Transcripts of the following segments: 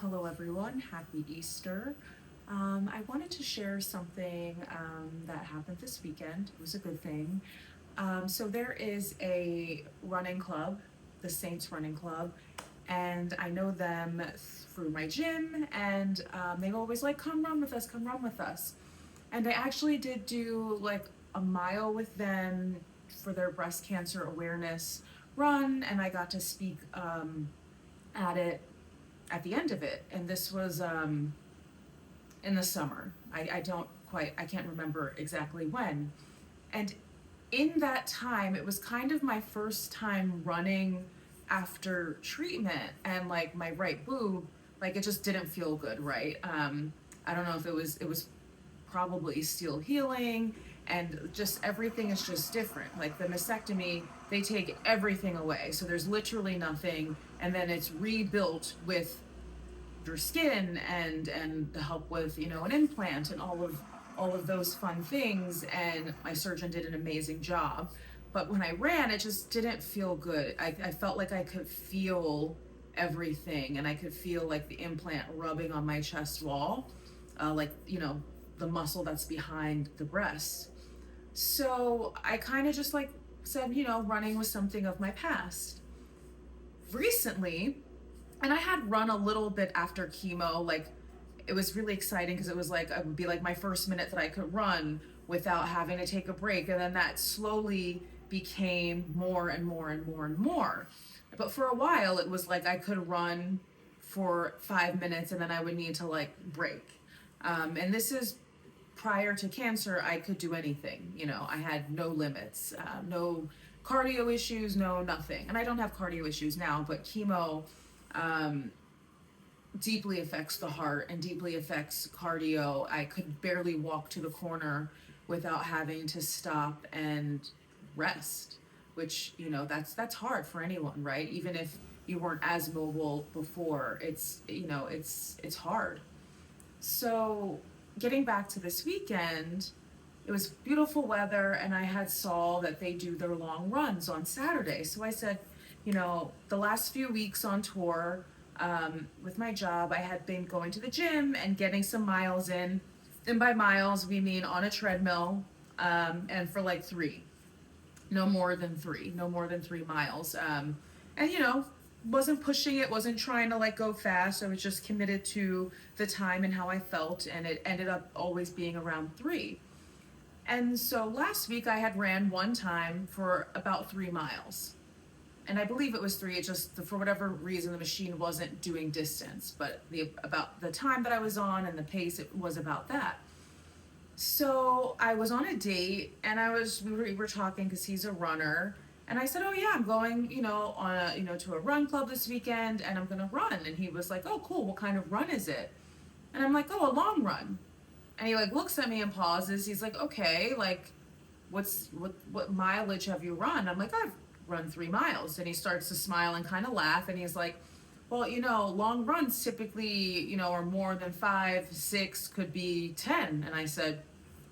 Hello, everyone. Happy Easter. I wanted to share something that happened this weekend. It was a good thing. So, there is a running club, the Saints Running Club, and I know them through my gym, and they always like, come run with us, come run with us. And I actually did do like a mile with them for their breast cancer awareness run, and I got to speak at it at the end of it. And this was in the summer. I don't quite, I can't remember exactly when. And in that time, it was kind of my first time running after treatment, and like my right boob, like it just didn't feel good, right? I don't know if it was probably still healing, and just everything is just different. Like the mastectomy, they take everything away, so there's literally nothing, and then it's rebuilt with your skin and the help with an implant and all of those fun things. And my surgeon did an amazing job, but when I ran, it just didn't feel good. I felt like I could feel everything, and I could feel like the implant rubbing on my chest wall, like the muscle that's behind the breast. So I kind of just like said, running was something of my past. Recently, and I had run a little bit after chemo. Like it was really exciting because it was like it would be like my first minute that I could run without having to take a break, and then that slowly became more and more and more and more. But for a while, it was like I could run for 5 minutes and then I would need to like break. And this is prior to cancer. I could do anything. I had no limits, no cardio issues, no nothing. And I don't have cardio issues now, but chemo um, deeply affects the heart and deeply affects cardio. I could barely walk to the corner without having to stop and rest, which that's hard for anyone, right? Even if you weren't as mobile before, it's hard. So getting back to this weekend, it was beautiful weather, and I had saw that they do their long runs on Saturday. So I said, the last few weeks on tour, with my job, I had been going to the gym and getting some miles in. And by miles, we mean on a treadmill, and for like three, no more than 3 miles. And wasn't pushing it, wasn't trying to like go fast. I was just committed to the time and how I felt, and it ended up always being around three. And so last week I had ran one time for about 3 miles, and I believe it was three. It just, for whatever reason, the machine wasn't doing distance, but the about the time that I was on and the pace, it was about that. So I was on a date, and we were talking because he's a runner, and I said, "Oh yeah, I'm going, on a to a run club this weekend, and I'm gonna run." And he was like, "Oh cool, what kind of run is it?" And I'm like, "Oh, a long run." And he like looks at me and pauses. He's like, "Okay, like, what mileage have you run?" I'm like, "I've run 3 miles." And he starts to smile and kind of laugh, and he's like, "Well, long runs typically, are more than 5, 6, could be 10." And I said,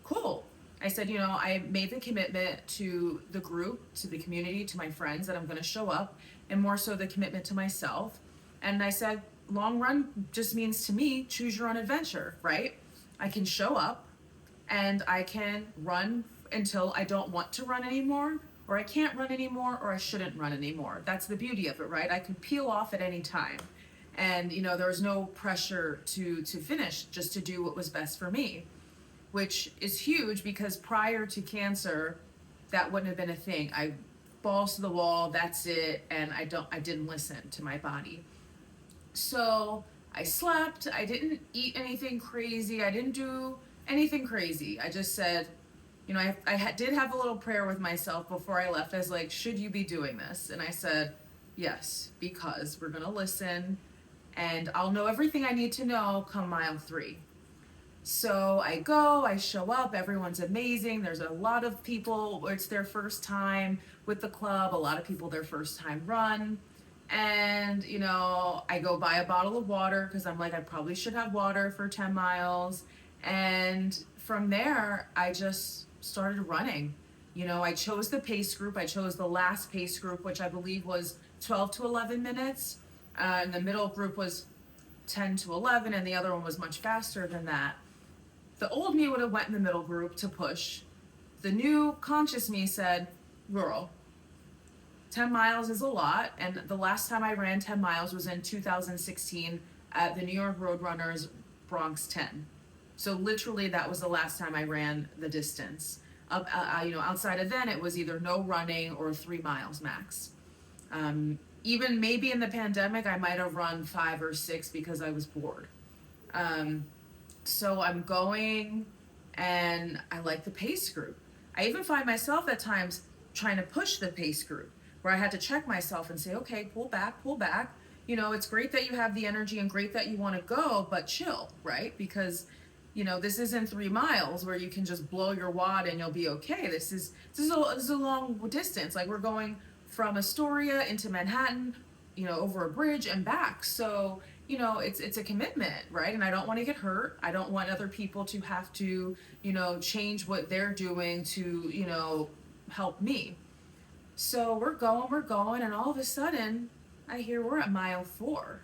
"Cool." I said, I made the commitment to the group, to the community, to my friends that I'm going to show up, and more so the commitment to myself. And I said, long run just means to me, choose your own adventure, right? I can show up and I can run until I don't want to run anymore, or I can't run anymore, or I shouldn't run anymore. That's the beauty of it, right? I can peel off at any time. And there was no pressure to finish, just to do what was best for me, which is huge because prior to cancer, that wouldn't have been a thing. I balls to the wall, that's it, and I didn't listen to my body. So I slept. I didn't eat anything crazy. I didn't do anything crazy. I just said, did have a little prayer with myself before I left. I was like, should you be doing this? And I said, yes, because we're going to listen, and I'll know everything I need to know come mile three. So I go, I show up, everyone's amazing. There's a lot of people, it's their first time with the club, a lot of people their first time run. And, I go buy a bottle of water because I'm like, I probably should have water for 10 miles. And from there, I just started running. I chose the pace group. I chose the last pace group, which I believe was 12 to 11 minutes. And the middle group was 10 to 11 and the other one was much faster than that, the old me would have went in the middle group to push. The new conscious me said, girl, 10 miles is a lot. And the last time I ran 10 miles was in 2016 at the New York Roadrunners Bronx 10. So literally that was the last time I ran the distance. Outside of then, it was either no running or 3 miles max. Even maybe in the pandemic, I might have run 5 or 6 because I was bored. So I'm going, and I like the pace group. I even find myself at times trying to push the pace group, where I had to check myself and say, okay, pull back, pull back. It's great that you have the energy and great that you want to go, but chill, right? Because this isn't 3 miles where you can just blow your wad and you'll be okay. This is a long distance. Like, we're going from Astoria into Manhattan, over a bridge and back. So, it's a commitment, right? And I don't want to get hurt. I don't want other people to have to, change what they're doing to, help me. So we're going, and all of a sudden, I hear we're at mile 4.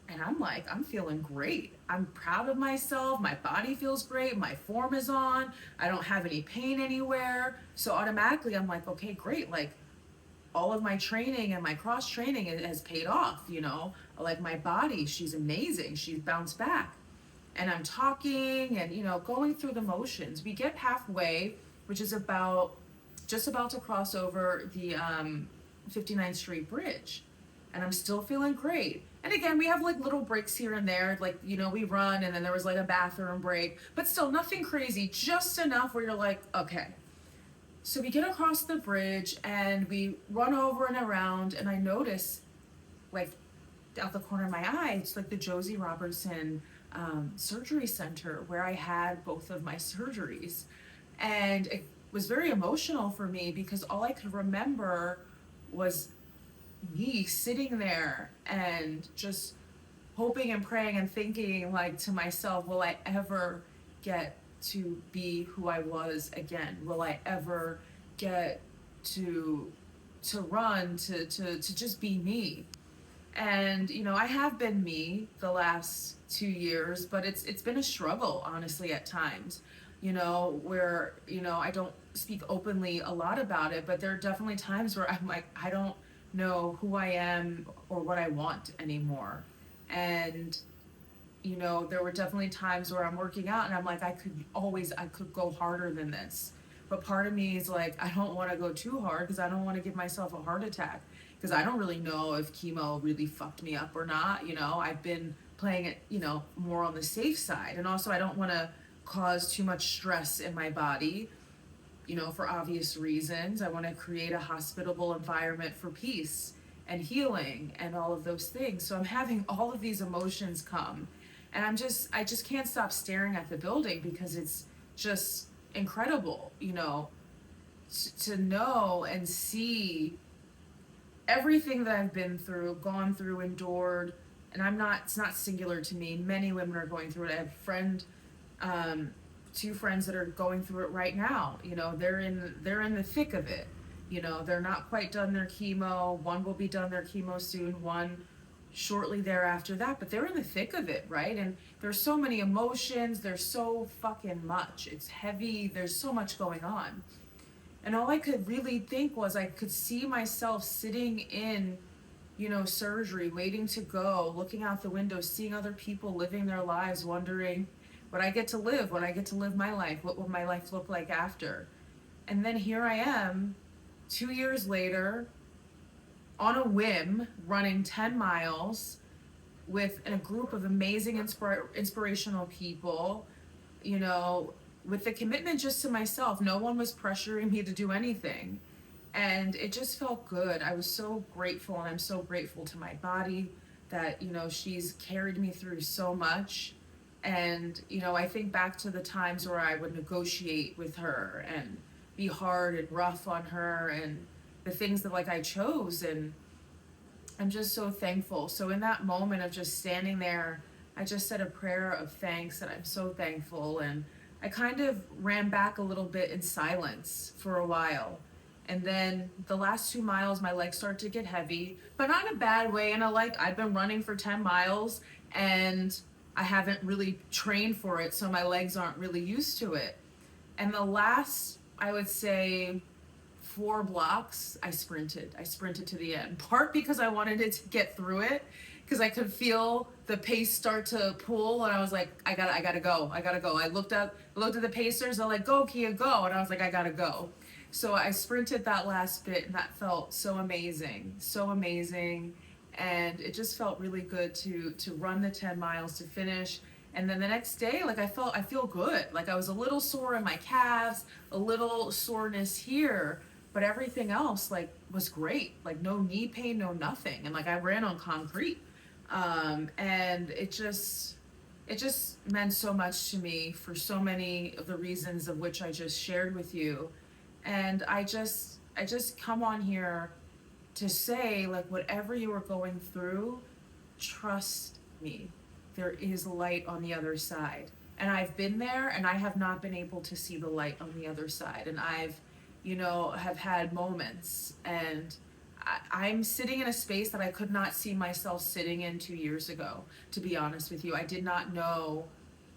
And I'm like, I'm feeling great. I'm proud of myself. My body feels great. My form is on. I don't have any pain anywhere. So automatically, I'm like, okay, great. Like, all of my training and my cross training has paid off, Like, my body, she's amazing. She's bounced back. And I'm talking and, going through the motions. We get halfway, which is just about to cross over the 59th Street Bridge. And I'm still feeling great. And again, we have like little breaks here and there, like, we run and then there was like a bathroom break, but still nothing crazy, just enough where you're like, okay. So we get across the bridge and we run over and around, and I notice, like, out the corner of my eye, it's like the Josie Robertson surgery center where I had both of my surgeries. And it was very emotional for me because all I could remember was me sitting there and just hoping and praying and thinking, like, to myself, will I ever get to be who I was again? Will I ever get to run, to just be me? And I have been me the last 2 years, but it's been a struggle, honestly, at times, where I don't speak openly a lot about it, but there are definitely times where I'm like, I don't know who I am or what I want anymore. And there were definitely times where I'm working out and I'm like, I could go harder than this. But part of me is like, I don't want to go too hard because I don't want to give myself a heart attack, because I don't really know if chemo really fucked me up or not. I've been playing it, more on the safe side. And also I don't want to cause too much stress in my body, for obvious reasons. I want to create a hospitable environment for peace and healing and all of those things. So I'm having all of these emotions come, and I just can't stop staring at the building because it's just incredible, to know and see everything that I've been through, gone through, endured. And it's not singular to me. Many women are going through it. I have two friends that are going through it right now. They're in the thick of it. They're not quite done their chemo. One will be done their chemo soon, one shortly thereafter that, but they're in the thick of it, right? And there's so many emotions, there's so fucking much. It's heavy, there's so much going on. And all I could really think was I could see myself sitting in, surgery, waiting to go, looking out the window, seeing other people living their lives, wondering, would I get to live? Would I get to live my life? What will my life look like after? And then here I am, 2 years later, on a whim, running 10 miles with a group of amazing, inspirational people, with the commitment just to myself. No one was pressuring me to do anything. And it just felt good. I was so grateful, and I'm so grateful to my body that, she's carried me through so much. And, I think back to the times where I would negotiate with her and be hard and rough on her, and the things that, like, I chose. And I'm just so thankful. So in that moment of just standing there, I just said a prayer of thanks, and I'm so thankful. And I kind of ran back a little bit in silence for a while. And then the last 2 miles, my legs started to get heavy, but not in a bad way. And I've been running for 10 miles and I haven't really trained for it, so my legs aren't really used to it. And the last, I would say, 4 blocks, I sprinted. I sprinted to the end. Part because I wanted it to get through it, because I could feel the pace start to pull, and I was like, I gotta go, I gotta go. I looked at the pacers. They're like, go, Kia, go, and I was like, I gotta go. So I sprinted that last bit, and that felt so amazing, so amazing, and it just felt really good to run the 10 miles to finish. And then the next day, like I feel good. Like I was a little sore in my calves, a little soreness here, but everything else like was great. Like no knee pain, no nothing. And like I ran on concrete. And it just meant so much to me for so many of the reasons of which I just shared with you. And I just come on here to say, like, whatever you are going through, trust me, there is light on the other side. And I've been there and I have not been able to see the light on the other side. And have had moments, and I'm sitting in a space that I could not see myself sitting in 2 years ago, to be honest with you. I did not know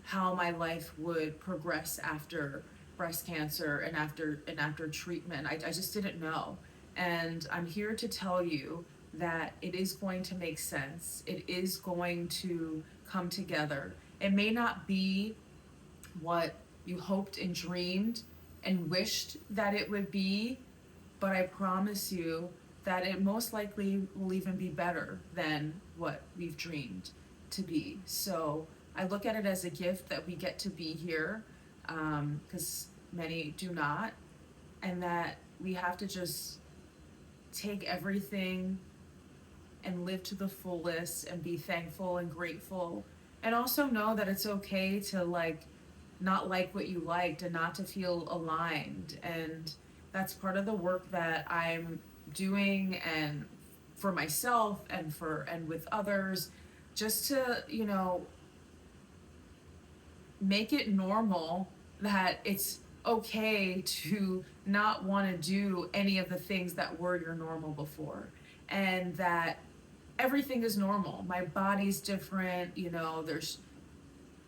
how my life would progress after breast cancer and after treatment. I just didn't know. And I'm here to tell you that it is going to make sense. It is going to come together. It may not be what you hoped and dreamed and wished that it would be, but I promise you that it most likely will even be better than what we've dreamed to be. So I look at it as a gift that we get to be here, because many do not, and that we have to just take everything and live to the fullest and be thankful and grateful, and also know that it's okay to like not like what you liked and not to feel aligned. And that's part of the work that I'm doing, and for myself and with others, just to make it normal that it's okay to not want to do any of the things that were your normal before, and that everything is normal. My body's different, there's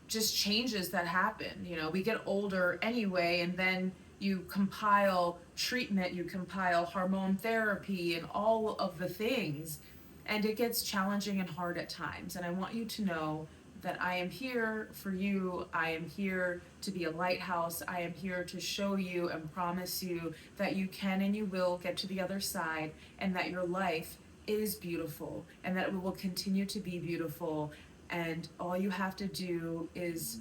just changes that happen. We get older anyway, and then you compile treatment, you compile hormone therapy, and all of the things, and it gets challenging and hard at times. And I want you to know that I am here for you. I am here to be a lighthouse. I am here to show you and promise you that you can and you will get to the other side, and that your life is beautiful, and that it will continue to be beautiful. And all you have to do is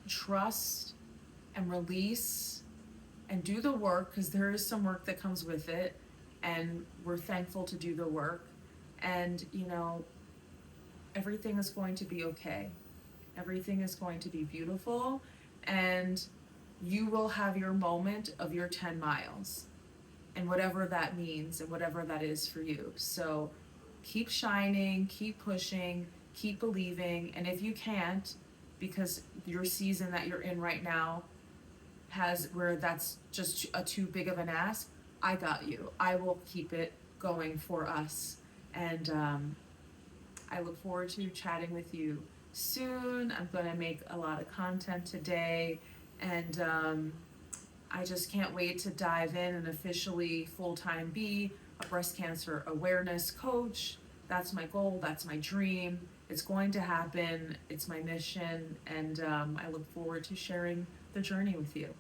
trust and release and do the work, because there is some work that comes with it, and we're thankful to do the work. And everything is going to be okay. Everything is going to be beautiful, and you will have your moment of your 10 miles, and whatever that means and whatever that is for you. So keep shining, keep pushing, keep believing. And if you can't, because your season that you're in right now has where that's just too big of an ask, I got you. I will keep it going for us. And I look forward to chatting with you soon. I'm going to make a lot of content today, and I just can't wait to dive in and officially full-time be a breast cancer awareness coach. That's my goal, that's my dream. It's going to happen, it's my mission, and I look forward to sharing the journey with you.